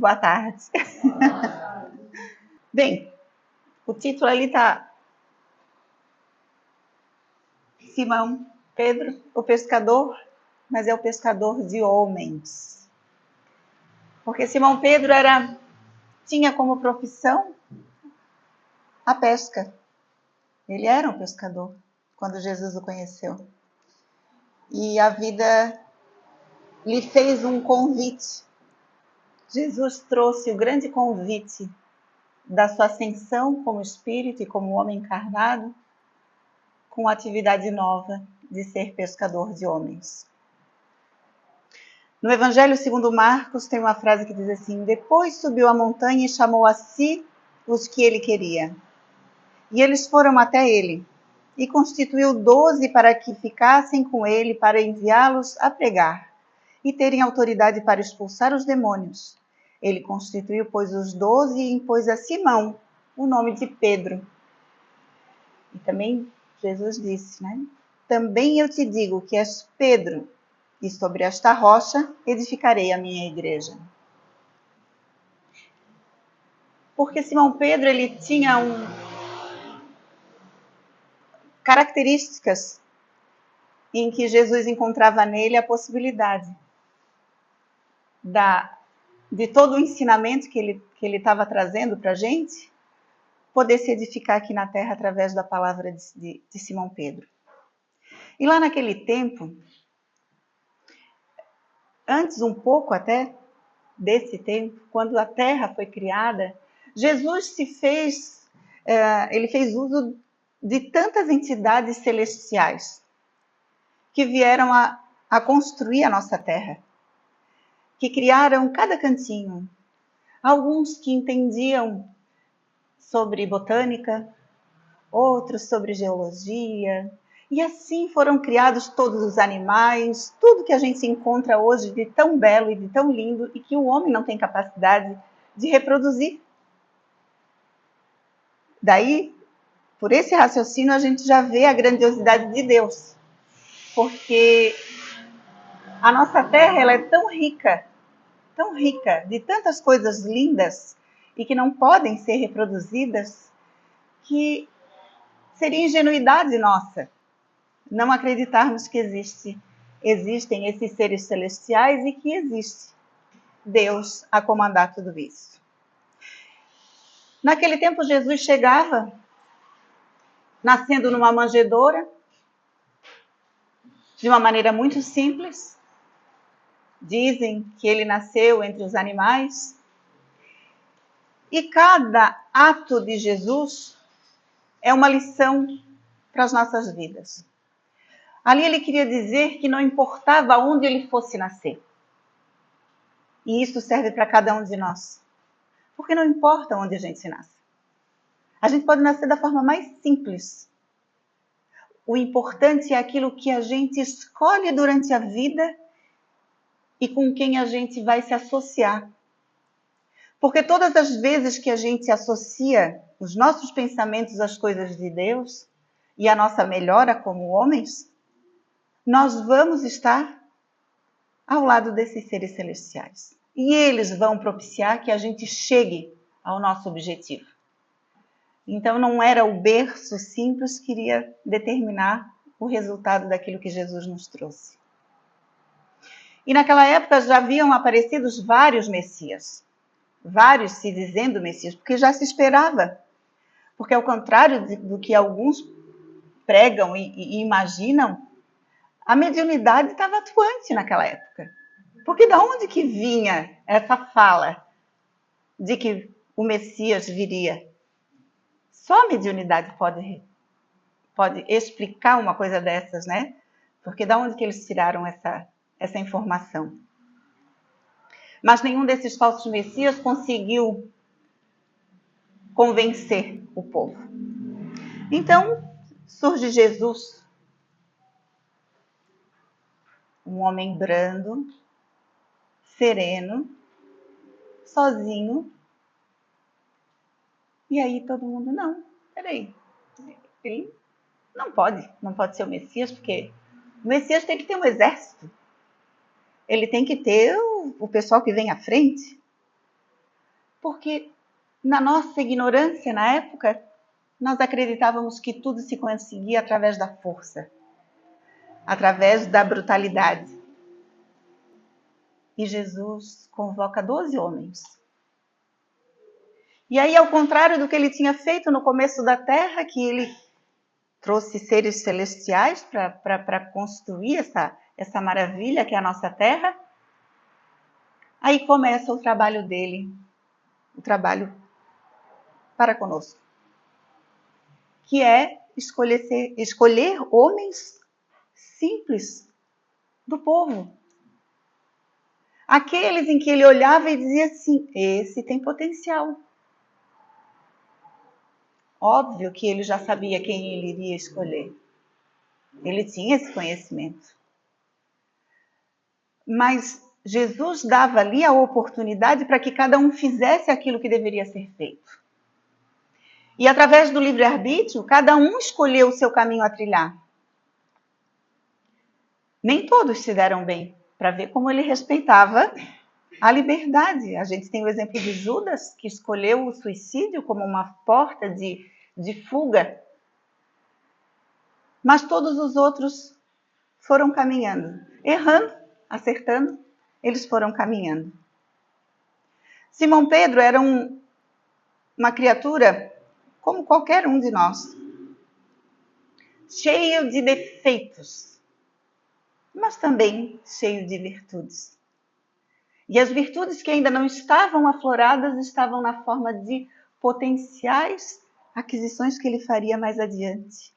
boa tarde. Bem, o título ali está Simão Pedro, o pescador, mas é o pescador de homens. Porque Simão Pedro tinha como profissão a pesca. Ele era um pescador quando Jesus o conheceu. E a vida lhe fez um convite. Jesus trouxe o grande convite da sua ascensão como espírito e como homem encarnado, com a atividade nova de ser pescador de homens. No Evangelho segundo Marcos tem uma frase que diz assim: depois subiu a montanha e chamou a si os que ele queria. E eles foram até ele, e constituiu 12 para que ficassem com ele, para enviá-los a pregar, e terem autoridade para expulsar os demônios. Ele constituiu, pois, os 12 e impôs a Simão o nome de Pedro. E também Jesus disse, também eu te digo que és Pedro, e sobre esta rocha edificarei a minha igreja. Porque Simão Pedro, ele tinha características em que Jesus encontrava nele a possibilidade de todo o ensinamento que ele estava trazendo para a gente, poder se edificar aqui na terra através da palavra de Simão Pedro. E lá naquele tempo, antes um pouco até desse tempo, quando a terra foi criada, Jesus ele fez uso de tantas entidades celestiais que vieram a construir a nossa terra, que criaram cada cantinho. Alguns que entendiam sobre botânica, outros sobre geologia, e assim foram criados todos os animais, tudo que a gente encontra hoje de tão belo e de tão lindo e que o homem não tem capacidade de reproduzir. Daí, por esse raciocínio, a gente já vê a grandiosidade de Deus, porque a nossa terra ela é tão rica de tantas coisas lindas e que não podem ser reproduzidas, que seria ingenuidade nossa não acreditarmos que existem esses seres celestiais e que existe Deus a comandar tudo isso. Naquele tempo, Jesus chegava nascendo numa manjedoura, de uma maneira muito simples. Dizem que ele nasceu entre os animais. E cada ato de Jesus é uma lição para as nossas vidas. Ali ele queria dizer que não importava onde ele fosse nascer. E isso serve para cada um de nós. Porque não importa onde a gente se nasce. A gente pode nascer da forma mais simples. O importante é aquilo que a gente escolhe durante a vida e com quem a gente vai se associar. Porque todas as vezes que a gente associa os nossos pensamentos às coisas de Deus e a nossa melhora como homens, nós vamos estar ao lado desses seres celestiais. E eles vão propiciar que a gente chegue ao nosso objetivo. Então não era o berço simples que iria determinar o resultado daquilo que Jesus nos trouxe. E naquela época já haviam aparecido vários Messias. Vários se dizendo Messias, porque já se esperava. Porque ao contrário do que alguns pregam e imaginam, a mediunidade estava atuante naquela época. Porque de onde que vinha essa fala de que o Messias viria? Só a mediunidade pode explicar uma coisa dessas, Porque de onde que eles tiraram essa informação? Mas nenhum desses falsos messias conseguiu convencer o povo. Então, surge Jesus, um homem brando, sereno, sozinho. E aí todo mundo, não, peraí, ele não pode ser o Messias, porque o Messias tem que ter um exército. Ele tem que ter o pessoal que vem à frente. Porque na nossa ignorância, na época, nós acreditávamos que tudo se conseguia através da força, através da brutalidade. E Jesus convoca 12 homens. E aí, ao contrário do que ele tinha feito no começo da Terra, que ele trouxe seres celestiais para construir essa maravilha que é a nossa Terra, aí começa o trabalho dele, o trabalho para conosco, que é escolher homens simples do povo. Aqueles em que ele olhava e dizia assim, esse tem potencial. Óbvio que ele já sabia quem ele iria escolher. Ele tinha esse conhecimento. Mas Jesus dava ali a oportunidade para que cada um fizesse aquilo que deveria ser feito. E através do livre-arbítrio, cada um escolheu o seu caminho a trilhar. Nem todos se deram bem, para ver como ele respeitava a liberdade. A gente tem o exemplo de Judas, que escolheu o suicídio como uma porta de fuga. Mas todos os outros foram caminhando, errando, acertando, eles foram caminhando. Simão Pedro era uma criatura como qualquer um de nós, cheio de defeitos, mas também cheio de virtudes. E as virtudes que ainda não estavam afloradas estavam na forma de potenciais aquisições que ele faria mais adiante.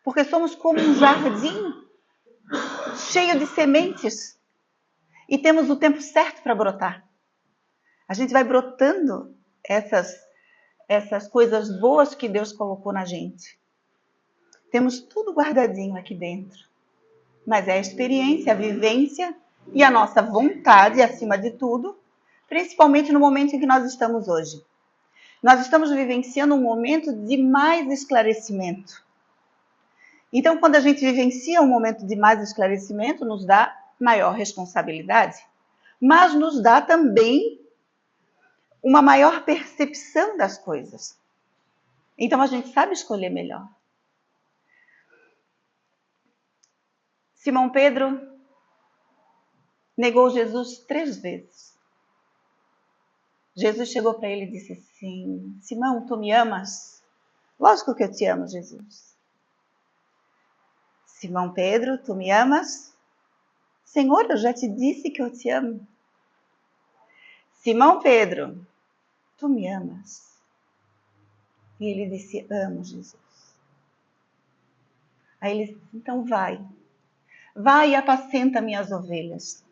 Porque somos como um jardim cheio de sementes e temos o tempo certo para brotar. A gente vai brotando essas coisas boas que Deus colocou na gente. Temos tudo guardadinho aqui dentro. Mas é a experiência, a vivência e a nossa vontade, acima de tudo, principalmente no momento em que nós estamos hoje. Nós estamos vivenciando um momento de mais esclarecimento. Então, quando a gente vivencia um momento de mais esclarecimento, nos dá maior responsabilidade, mas nos dá também uma maior percepção das coisas. Então, a gente sabe escolher melhor. Simão Pedro negou Jesus 3 vezes. Jesus chegou para ele e disse assim, Simão, tu me amas? Lógico que eu te amo, Jesus. Simão Pedro, tu me amas? Senhor, eu já te disse que eu te amo. Simão Pedro, tu me amas? E ele disse, amo, Jesus. Aí ele disse, então vai e apacenta minhas ovelhas.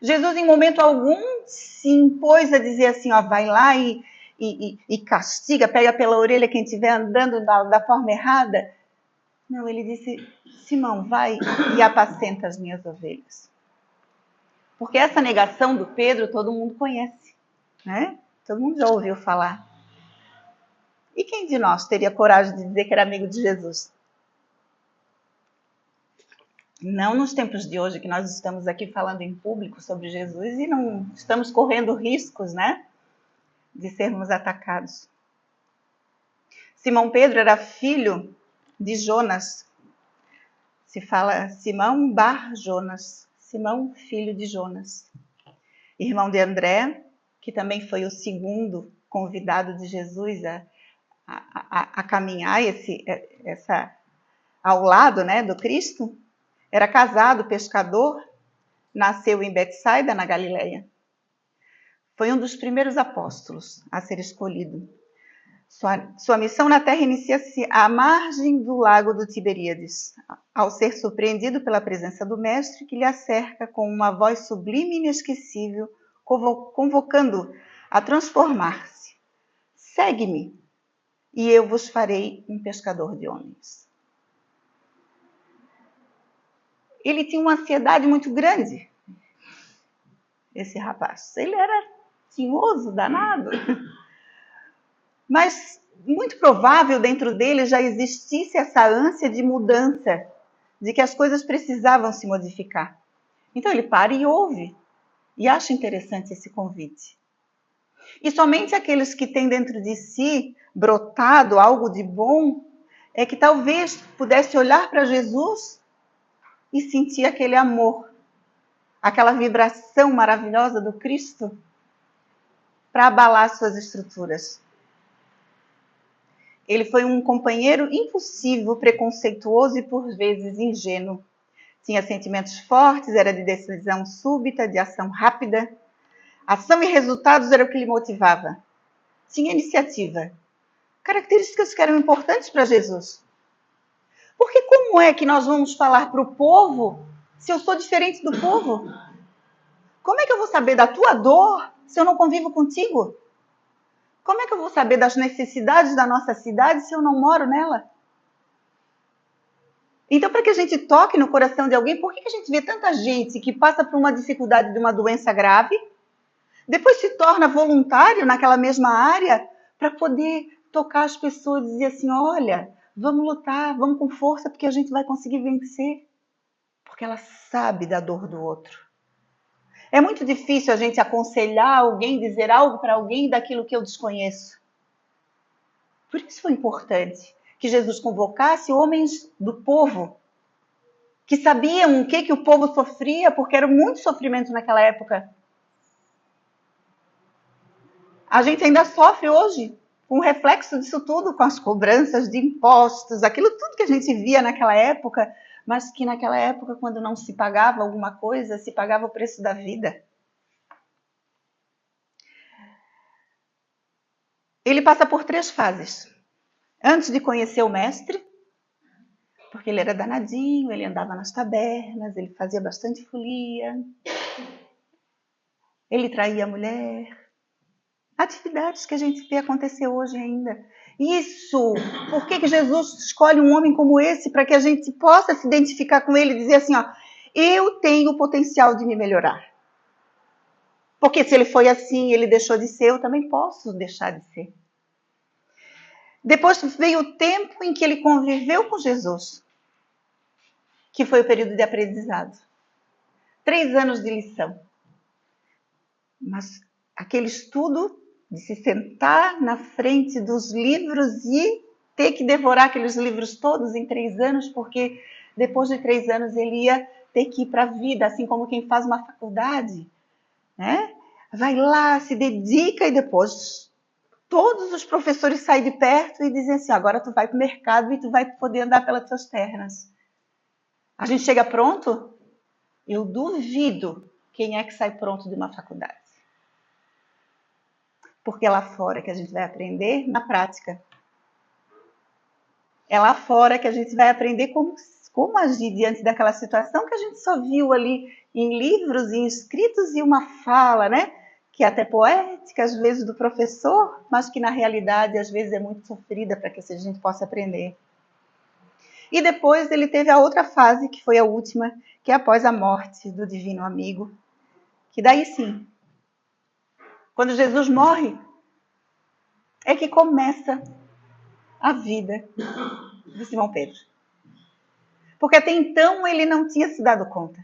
Jesus, em momento algum, se impôs a dizer assim, ó, vai lá e castiga, pega pela orelha quem estiver andando da forma errada. Não, ele disse, Simão, vai e apacenta as minhas ovelhas. Porque essa negação do Pedro todo mundo conhece, né? Todo mundo já ouviu falar. E quem de nós teria coragem de dizer que era amigo de Jesus? Não nos tempos de hoje, que nós estamos aqui falando em público sobre Jesus e não estamos correndo riscos, né, de sermos atacados. Simão Pedro era filho de Jonas. Se fala Simão bar Jonas. Simão, filho de Jonas. Irmão de André, que também foi o segundo convidado de Jesus a caminhar ao lado, né, do Cristo. Era casado, pescador, nasceu em Betsaida, na Galileia. Foi um dos primeiros apóstolos a ser escolhido. Sua missão na terra inicia-se à margem do lago do Tiberíades, ao ser surpreendido pela presença do Mestre, que lhe acerca com uma voz sublime e inesquecível, convocando a transformar-se. Segue-me, e eu vos farei um pescador de homens. Ele tinha uma ansiedade muito grande, esse rapaz. Ele era tinhoso, danado. Mas muito provável dentro dele já existisse essa ânsia de mudança, de que as coisas precisavam se modificar. Então ele para e ouve, e acha interessante esse convite. E somente aqueles que têm dentro de si brotado algo de bom é que talvez pudesse olhar para Jesus e sentir aquele amor, aquela vibração maravilhosa do Cristo para abalar suas estruturas. Ele foi um companheiro impulsivo, preconceituoso e por vezes ingênuo. Tinha sentimentos fortes, era de decisão súbita, de ação rápida. Ação e resultados era o que lhe motivava. Tinha iniciativa. Características que eram importantes para Jesus. Porque como é que nós vamos falar para o povo se eu sou diferente do povo? Como é que eu vou saber da tua dor se eu não convivo contigo? Como é que eu vou saber das necessidades da nossa cidade se eu não moro nela? Então, para que a gente toque no coração de alguém, por que a gente vê tanta gente que passa por uma dificuldade de uma doença grave, depois se torna voluntário naquela mesma área para poder tocar as pessoas e dizer assim, olha, vamos lutar, vamos com força porque a gente vai conseguir vencer. Porque ela sabe da dor do outro. É muito difícil a gente aconselhar alguém, dizer algo para alguém daquilo que eu desconheço. Por isso foi importante que Jesus convocasse homens do povo, que sabiam o que o povo sofria, porque era muito sofrimento naquela época. A gente ainda sofre hoje com o reflexo disso tudo, com as cobranças de impostos, aquilo tudo que a gente via naquela época, mas que naquela época, quando não se pagava alguma coisa, se pagava o preço da vida. Ele passa por 3 fases. Antes de conhecer o mestre, porque ele era danadinho, ele andava nas tabernas, ele fazia bastante folia, ele traía a mulher. Atividades que a gente vê acontecer hoje ainda. Isso! Por que Jesus escolhe um homem como esse para que a gente possa se identificar com ele e dizer assim, ó, eu tenho o potencial de me melhorar. Porque se ele foi assim, ele deixou de ser, eu também posso deixar de ser. Depois veio o tempo em que ele conviveu com Jesus, que foi o período de aprendizado. 3 anos de lição. Mas aquele estudo de se sentar na frente dos livros e ter que devorar aqueles livros todos em 3 anos, porque depois de 3 anos ele ia ter que ir para a vida, assim como quem faz uma faculdade, né? Vai lá, se dedica e depois todos os professores saem de perto e dizem assim, agora tu vai para o mercado e tu vai poder andar pelas tuas terras. A gente chega pronto? Eu duvido quem é que sai pronto de uma faculdade. Porque é lá fora que a gente vai aprender na prática. É lá fora que a gente vai aprender como agir diante daquela situação que a gente só viu ali em livros, em escritos e uma fala, né? Que é até poética, às vezes, do professor, mas que na realidade, às vezes, é muito sofrida para que a gente possa aprender. E depois ele teve a outra fase, que foi a última, que é após a morte do divino amigo. Que daí sim, quando Jesus morre, é que começa a vida de Simão Pedro. Porque até então ele não tinha se dado conta.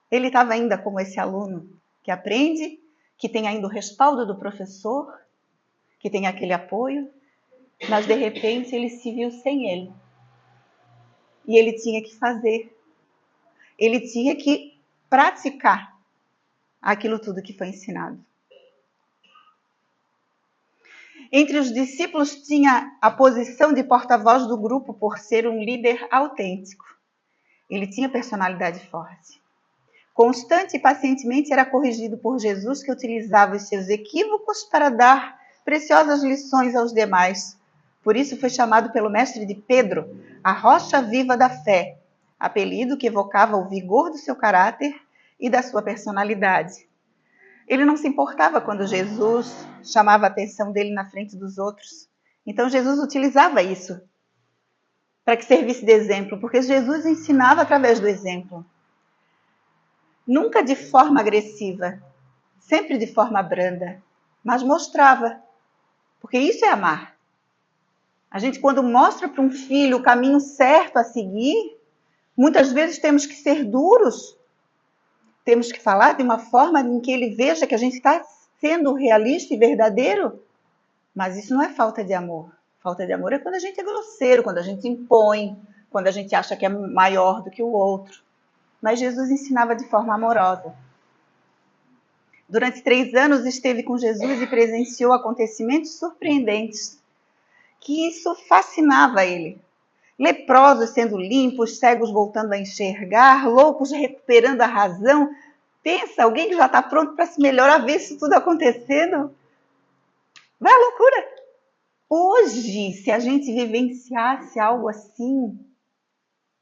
Ele estava ainda como esse aluno que aprende, que tem ainda o respaldo do professor, que tem aquele apoio, mas de repente ele se viu sem ele. E ele tinha que fazer. Ele tinha que praticar aquilo tudo que foi ensinado. Entre os discípulos tinha a posição de porta-voz do grupo por ser um líder autêntico. Ele tinha personalidade forte. Constante e pacientemente era corrigido por Jesus, que utilizava os seus equívocos para dar preciosas lições aos demais. Por isso foi chamado pelo mestre de Pedro, a rocha viva da fé, apelido que evocava o vigor do seu caráter e da sua personalidade. Ele não se importava quando Jesus chamava a atenção dele na frente dos outros. Então Jesus utilizava isso para que servisse de exemplo, porque Jesus ensinava através do exemplo. Nunca de forma agressiva, sempre de forma branda, mas mostrava, porque isso é amar. A gente, quando mostra para um filho o caminho certo a seguir, muitas vezes temos que ser duros, temos que falar de uma forma em que ele veja que a gente está sendo realista e verdadeiro, mas isso não é falta de amor. Falta de amor é quando a gente é grosseiro, quando a gente impõe, quando a gente acha que é maior do que o outro. Mas Jesus ensinava de forma amorosa. Durante 3 anos esteve com Jesus e presenciou acontecimentos surpreendentes, que isso fascinava ele. Leprosos sendo limpos, cegos voltando a enxergar, loucos recuperando a razão. Pensa, alguém que já está pronto para se melhorar, ver isso tudo acontecendo. Vai à loucura. Hoje, se a gente vivenciasse algo assim,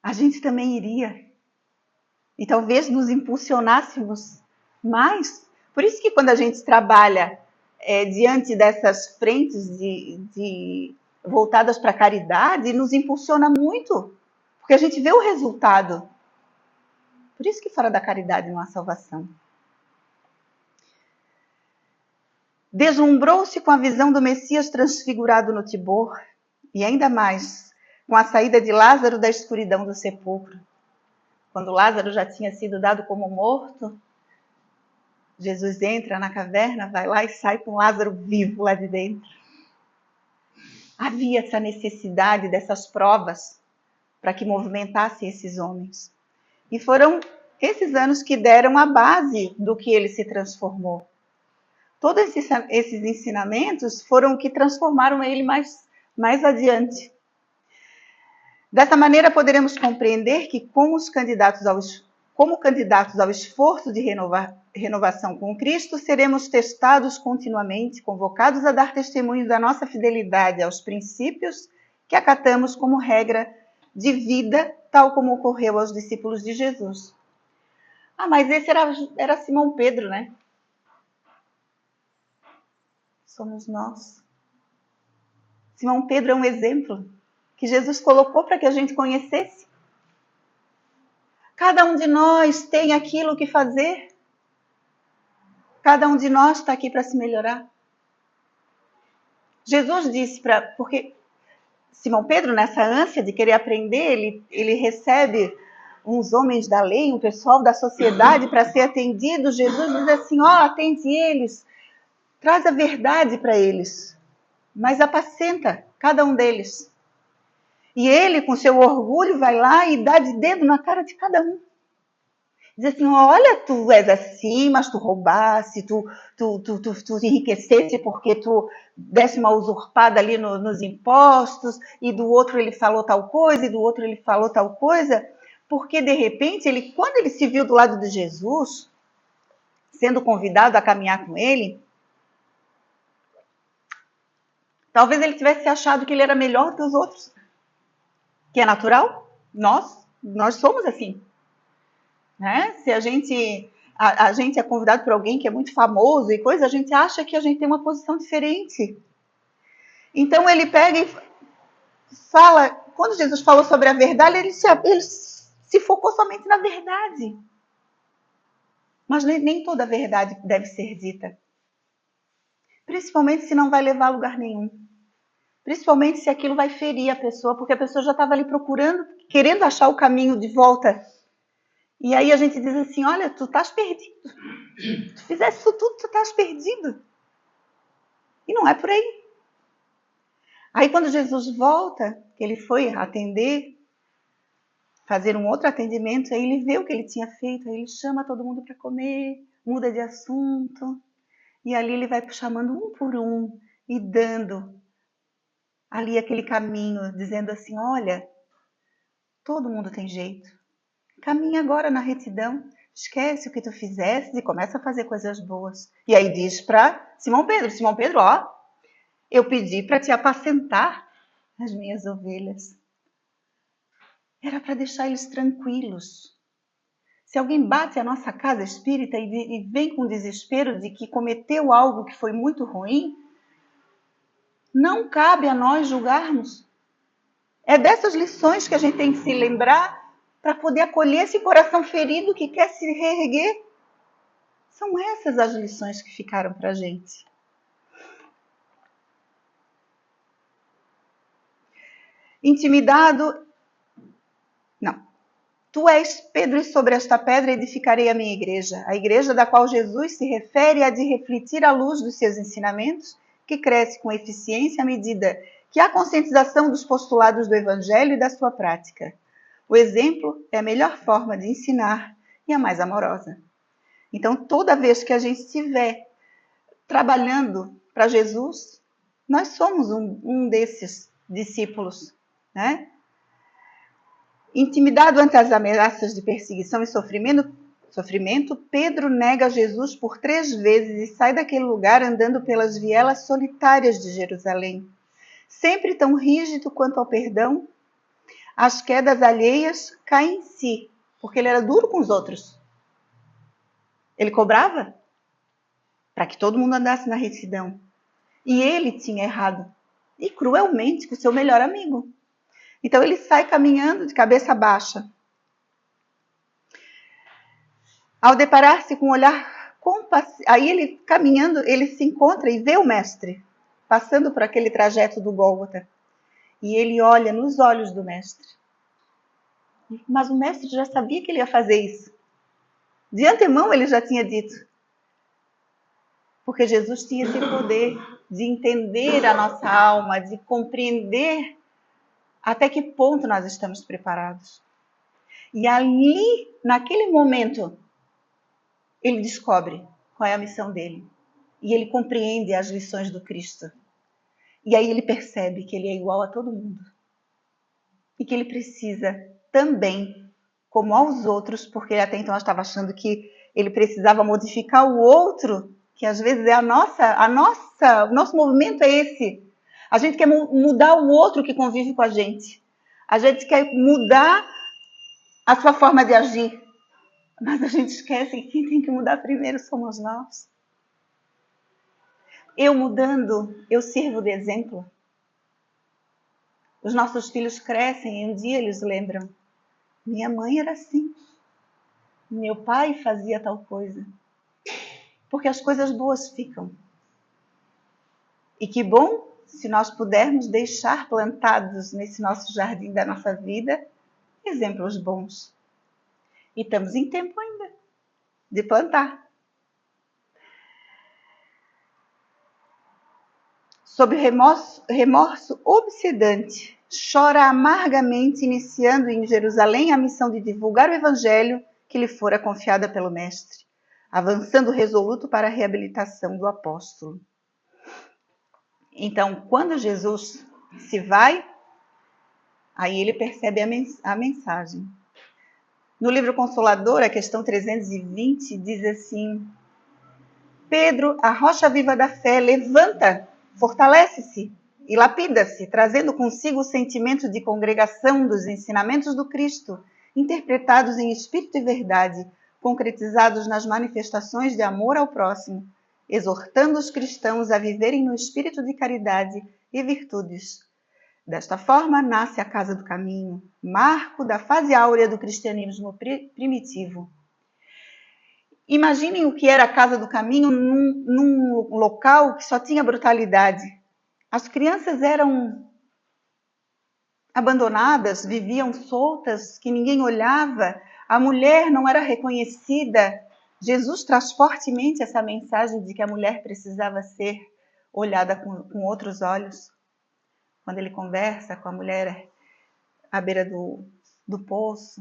a gente também iria. E talvez nos impulsionássemos mais. Por isso que quando a gente trabalha diante dessas frentes voltadas para a caridade, nos impulsiona muito. Porque a gente vê o resultado. Por isso que fora da caridade não há salvação. Deslumbrou-se com a visão do Messias transfigurado no Tibor, e ainda mais com a saída de Lázaro da escuridão do sepulcro. Quando Lázaro já tinha sido dado como morto, Jesus entra na caverna, vai lá e sai com Lázaro vivo lá de dentro. Havia essa necessidade dessas provas para que movimentasse esses homens. E foram esses anos que deram a base do que ele se transformou. Todos esses ensinamentos foram o que transformaram ele mais adiante. Dessa maneira, poderemos compreender que, como candidatos ao esforço de renovação com Cristo, seremos testados continuamente, convocados a dar testemunho da nossa fidelidade aos princípios que acatamos como regra de vida, tal como ocorreu aos discípulos de Jesus. Mas esse era Simão Pedro, né? Somos nós. Simão Pedro é um exemplo que Jesus colocou para que a gente conhecesse. Cada um de nós tem aquilo que fazer. Cada um de nós está aqui para se melhorar. Jesus disse porque Simão Pedro, nessa ânsia de querer aprender, ele recebe uns homens da lei, um pessoal da sociedade para ser atendido. Jesus diz assim, atende eles, traz a verdade para eles, mas apacenta cada um deles. E ele, com seu orgulho, vai lá e dá de dedo na cara de cada um. Diz assim, olha, tu és assim, mas tu roubasse, tu enriquecesse porque tu desse uma usurpada ali nos impostos, e do outro ele falou tal coisa, e do outro ele falou tal coisa, porque de repente, quando ele se viu do lado de Jesus, sendo convidado a caminhar com ele, talvez ele tivesse achado que ele era melhor que os outros, que é natural, nós somos assim. Né? Se a gente é convidado por alguém que é muito famoso e coisa, a gente acha que a gente tem uma posição diferente. Então ele pega e fala, quando Jesus falou sobre a verdade, ele se focou somente na verdade. Mas nem toda a verdade deve ser dita. Principalmente se não vai levar a lugar nenhum. Principalmente se aquilo vai ferir a pessoa, porque a pessoa já estava ali procurando, querendo achar o caminho de volta. E aí a gente diz assim, olha, tu estás perdido. Tu fizesse isso tudo, tu estás perdido. E não é por aí. Aí quando Jesus volta, que ele foi atender, fazer um outro atendimento, aí ele vê o que ele tinha feito, aí ele chama todo mundo para comer, muda de assunto. E ali ele vai chamando um por um e dando ali aquele caminho, dizendo assim, olha, todo mundo tem jeito. Caminha agora na retidão, esquece o que tu fizeste e começa a fazer coisas boas. E aí diz para Simão Pedro, eu pedi para te apacentar as minhas ovelhas. Era para deixar eles tranquilos. Se alguém bate a nossa casa espírita e vem com desespero de que cometeu algo que foi muito ruim, não cabe a nós julgarmos. É dessas lições que a gente tem que se lembrar para poder acolher esse coração ferido que quer se reerguer. São essas as lições que ficaram para a gente. Intimidado Tu és Pedro, e sobre esta pedra edificarei a minha igreja, a igreja da qual Jesus se refere a de refletir a luz dos seus ensinamentos, que cresce com eficiência à medida que há conscientização dos postulados do Evangelho e da sua prática. O exemplo é a melhor forma de ensinar e a mais amorosa. Então, toda vez que a gente estiver trabalhando para Jesus, nós somos um desses discípulos, né? Intimidado ante as ameaças de perseguição e sofrimento, Pedro nega Jesus por 3 vezes e sai daquele lugar andando pelas vielas solitárias de Jerusalém. Sempre tão rígido quanto ao perdão, as quedas alheias caem em si, porque ele era duro com os outros. Ele cobrava para que todo mundo andasse na retidão. E ele tinha errado, e cruelmente, com o seu melhor amigo. Então ele sai caminhando de cabeça baixa. Ao deparar-se com um olhar compassivo, aí ele caminhando, ele se encontra e vê o mestre, passando por aquele trajeto do Gólgota. E ele olha nos olhos do mestre. Mas o mestre já sabia que ele ia fazer isso. De antemão ele já tinha dito. Porque Jesus tinha esse poder de entender a nossa alma, de compreender até que ponto nós estamos preparados. E ali, naquele momento, ele descobre qual é a missão dele. E ele compreende as lições do Cristo. E aí ele percebe que ele é igual a todo mundo. E que ele precisa também, como aos outros, porque até então eu estava achando que ele precisava modificar o outro, que às vezes é o nosso movimento é esse. A gente quer mudar o outro que convive com a gente. A gente quer mudar a sua forma de agir. Mas a gente esquece que quem tem que mudar primeiro somos nós. Eu mudando, eu sirvo de exemplo. Os nossos filhos crescem e um dia eles lembram. Minha mãe era assim. Meu pai fazia tal coisa. Porque as coisas boas ficam. E que bom se nós pudermos deixar plantados nesse nosso jardim da nossa vida exemplos bons. E estamos em tempo ainda de plantar. Sob remorso obsedante, chora amargamente, iniciando em Jerusalém a missão de divulgar o Evangelho que lhe fora confiada pelo Mestre, avançando resoluto para a reabilitação do apóstolo. Então, quando Jesus se vai, aí ele percebe a mensagem. No livro Consolador, a questão 320, diz assim: Pedro, a rocha viva da fé, levanta, fortalece-se e lapida-se, trazendo consigo o sentimento de congregação dos ensinamentos do Cristo, interpretados em espírito e verdade, concretizados nas manifestações de amor ao próximo, exortando os cristãos a viverem no espírito de caridade e virtudes. Desta forma, nasce a Casa do Caminho, marco da fase áurea do cristianismo primitivo. Imaginem o que era a Casa do Caminho num local que só tinha brutalidade. As crianças eram abandonadas, viviam soltas, que ninguém olhava. A mulher não era reconhecida. Jesus traz fortemente essa mensagem de que a mulher precisava ser olhada com outros olhos. Quando ele conversa com a mulher à beira do poço,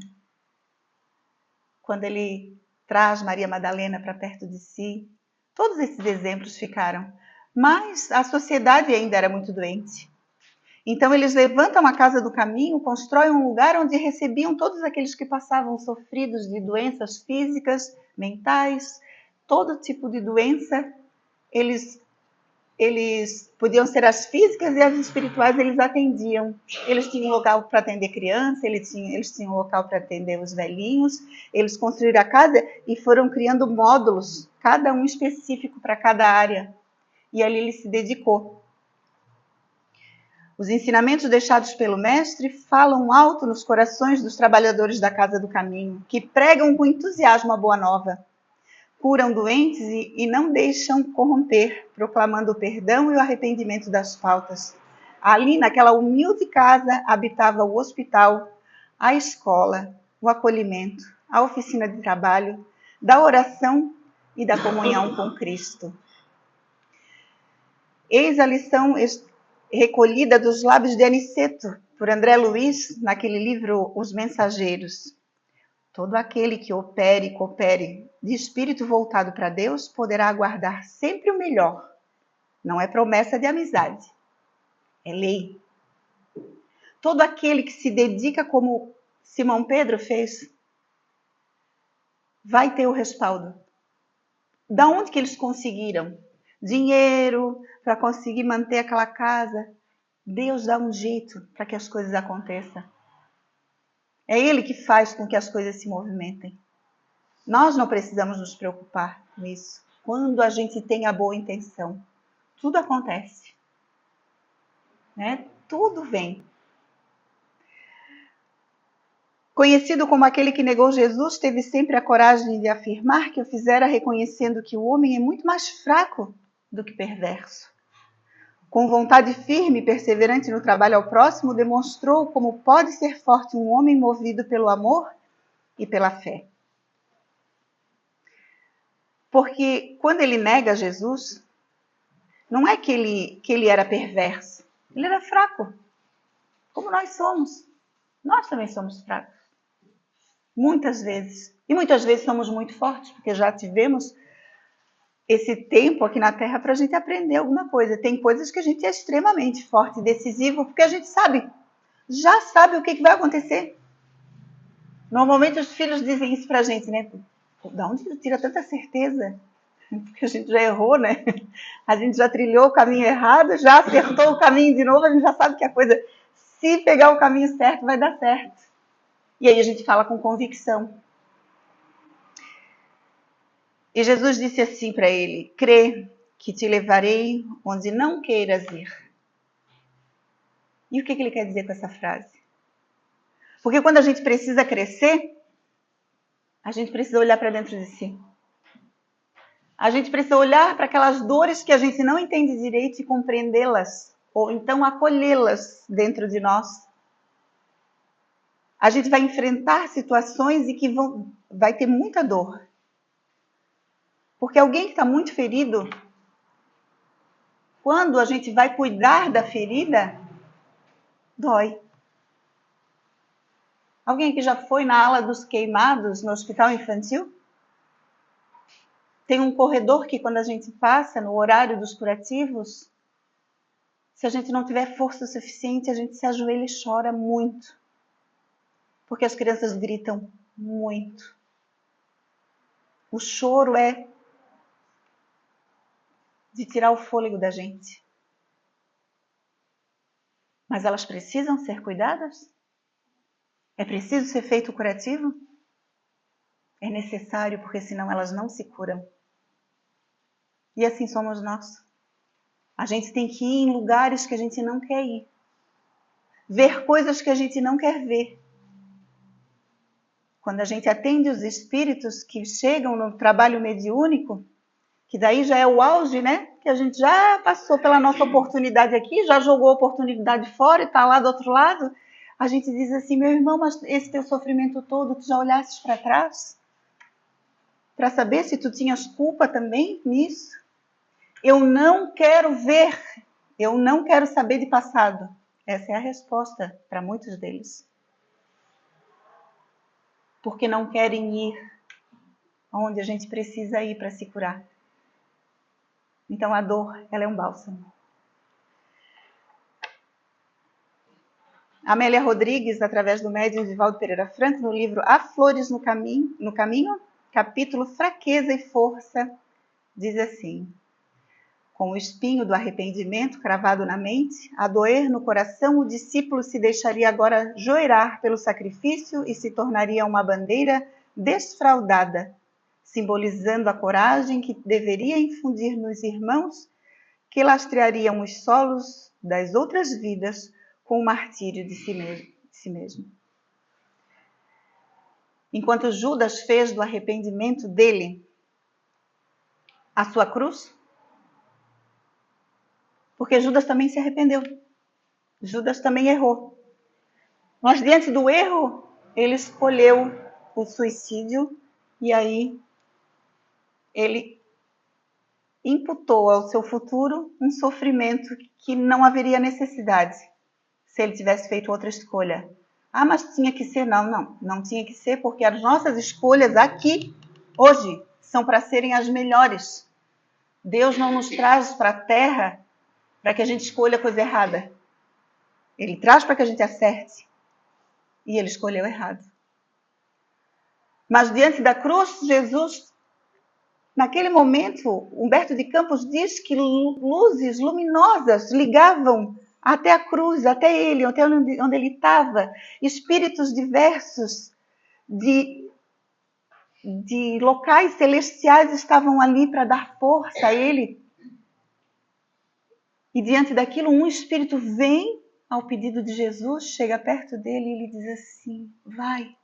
quando ele traz Maria Madalena para perto de si, todos esses exemplos ficaram. Mas a sociedade ainda era muito doente. Então eles levantam a Casa do Caminho, constroem um lugar onde recebiam todos aqueles que passavam sofridos de doenças físicas, mentais, todo tipo de doença. Eles podiam ser as físicas e as espirituais, eles atendiam. Eles tinham um local para atender criança, eles tinham um local para atender os velhinhos. Eles construíram a casa e foram criando módulos, cada um específico para cada área. E ali ele se dedicou. Os ensinamentos deixados pelo Mestre falam alto nos corações dos trabalhadores da Casa do Caminho, que pregam com entusiasmo a boa nova. Curam doentes e não deixam corromper, proclamando o perdão e o arrependimento das faltas. Ali, naquela humilde casa, habitava o hospital, a escola, o acolhimento, a oficina de trabalho, da oração e da comunhão com Cristo. Eis a lição recolhida dos lábios de Aniceto, por André Luiz, naquele livro Os Mensageiros. Todo aquele que opere e coopere de espírito voltado para Deus poderá aguardar sempre o melhor. Não é promessa de amizade, é lei. Todo aquele que se dedica como Simão Pedro fez, vai ter o respaldo. Da onde que eles conseguiram? Dinheiro para conseguir manter aquela casa. Deus dá um jeito para que as coisas aconteçam. É Ele que faz com que as coisas se movimentem. Nós não precisamos nos preocupar com isso. Quando a gente tem a boa intenção, tudo acontece. Né? Tudo vem. Conhecido como aquele que negou Jesus, teve sempre a coragem de afirmar que o fizera reconhecendo que o homem é muito mais fraco do que perverso. Com vontade firme e perseverante no trabalho ao próximo, demonstrou como pode ser forte um homem movido pelo amor e pela fé. Porque quando ele nega Jesus, não é que ele era perverso, ele era fraco, como nós somos. Nós também somos fracos, muitas vezes. E muitas vezes somos muito fortes, porque já tivemos esse tempo aqui na Terra para a gente aprender alguma coisa. Tem coisas que a gente é extremamente forte e decisivo, porque a gente já sabe o que vai acontecer. Normalmente os filhos dizem isso para a gente, né? Da onde tu tira tanta certeza? Porque a gente já errou, né? A gente já trilhou o caminho errado, já acertou o caminho de novo, a gente já sabe que a coisa, se pegar o caminho certo, vai dar certo. E aí a gente fala com convicção. E Jesus disse assim para ele: crê que te levarei onde não queiras ir. E o que ele quer dizer com essa frase? Porque quando a gente precisa crescer, a gente precisa olhar para dentro de si. A gente precisa olhar para aquelas dores que a gente não entende direito e compreendê-las, ou então acolhê-las dentro de nós. A gente vai enfrentar situações e que vai ter muita dor. Porque alguém que está muito ferido, quando a gente vai cuidar da ferida, dói. Alguém que já foi na ala dos queimados no hospital infantil? Tem um corredor que quando a gente passa no horário dos curativos, se a gente não tiver força suficiente, a gente se ajoelha e chora muito. Porque as crianças gritam muito. O choro é de tirar o fôlego da gente. Mas elas precisam ser cuidadas? É preciso ser feito o curativo? É necessário, porque senão elas não se curam. E assim somos nós. A gente tem que ir em lugares que a gente não quer ir. Ver coisas que a gente não quer ver. Quando a gente atende os espíritos que chegam no trabalho mediúnico, que daí já é o auge, né? Que a gente já passou pela nossa oportunidade aqui, já jogou a oportunidade fora e está lá do outro lado. A gente diz assim: meu irmão, mas esse teu sofrimento todo, tu já olhasses para trás? Para saber se tu tinhas culpa também nisso? Eu não quero ver, eu não quero saber de passado. Essa é a resposta para muitos deles. Porque não querem ir onde a gente precisa ir para se curar. Então a dor, ela é um bálsamo. Amélia Rodrigues, através do médium Divaldo Pereira Franco, no livro Há Flores no Caminho, capítulo Fraqueza e Força, diz assim: com o espinho do arrependimento cravado na mente, a doer no coração, o discípulo se deixaria agora joerar pelo sacrifício e se tornaria uma bandeira desfraldada, simbolizando a coragem que deveria infundir nos irmãos que lastreariam os solos das outras vidas com o martírio de si mesmo. Enquanto Judas fez do arrependimento dele a sua cruz, porque Judas também se arrependeu. Judas também errou. Mas diante do erro, ele escolheu o suicídio e aí ele imputou ao seu futuro um sofrimento que não haveria necessidade se ele tivesse feito outra escolha. Ah, mas tinha que ser. Não tinha que ser, porque as nossas escolhas aqui, hoje, são para serem as melhores. Deus não nos traz para a terra para que a gente escolha a coisa errada. Ele traz para que a gente acerte. E ele escolheu errado. Mas diante da cruz, Jesus, naquele momento, Humberto de Campos diz que luzes luminosas ligavam até a cruz, até ele, até onde ele estava. Espíritos diversos de locais celestiais estavam ali para dar força a ele. E diante daquilo, um espírito vem ao pedido de Jesus, chega perto dele e lhe diz assim: vai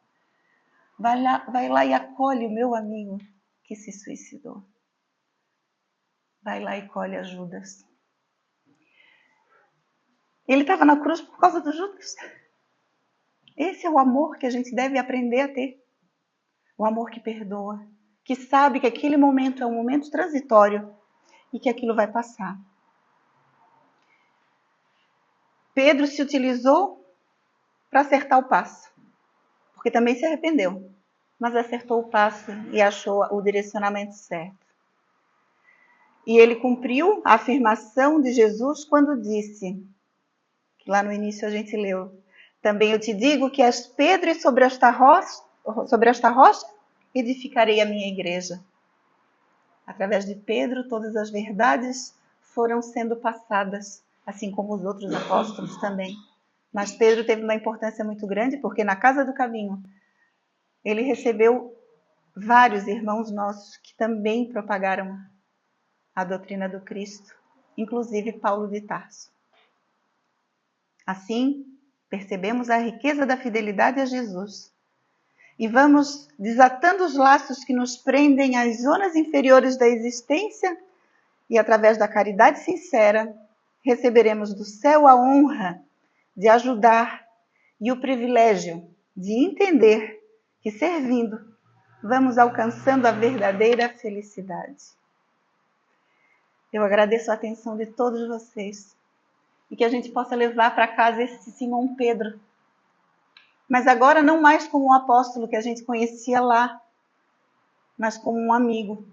lá e acolhe o meu amigo que se suicidou. Vai lá e colhe a Judas. Ele estava na cruz por causa do Judas. Esse é o amor que a gente deve aprender a ter. O amor que perdoa, que sabe que aquele momento é um momento transitório e que aquilo vai passar. Pedro se utilizou para acertar o passo, porque também se arrependeu, mas acertou o passo e achou o direcionamento certo. E ele cumpriu a afirmação de Jesus quando disse, que lá no início a gente leu, também eu te digo que és Pedro e sobre esta rocha edificarei a minha igreja. Através de Pedro, todas as verdades foram sendo passadas, assim como os outros apóstolos também. Mas Pedro teve uma importância muito grande, porque na Casa do Caminho, ele recebeu vários irmãos nossos que também propagaram a doutrina do Cristo, inclusive Paulo de Tarso. Assim, percebemos a riqueza da fidelidade a Jesus e vamos desatando os laços que nos prendem às zonas inferiores da existência e, através da caridade sincera, receberemos do céu a honra de ajudar e o privilégio de entender que, servindo, vamos alcançando a verdadeira felicidade. Eu agradeço a atenção de todos vocês e que a gente possa levar para casa esse Simão Pedro, mas agora não mais como um apóstolo que a gente conhecia lá, mas como um amigo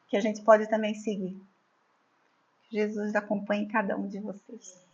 que a gente pode também seguir. Jesus acompanhe cada um de vocês.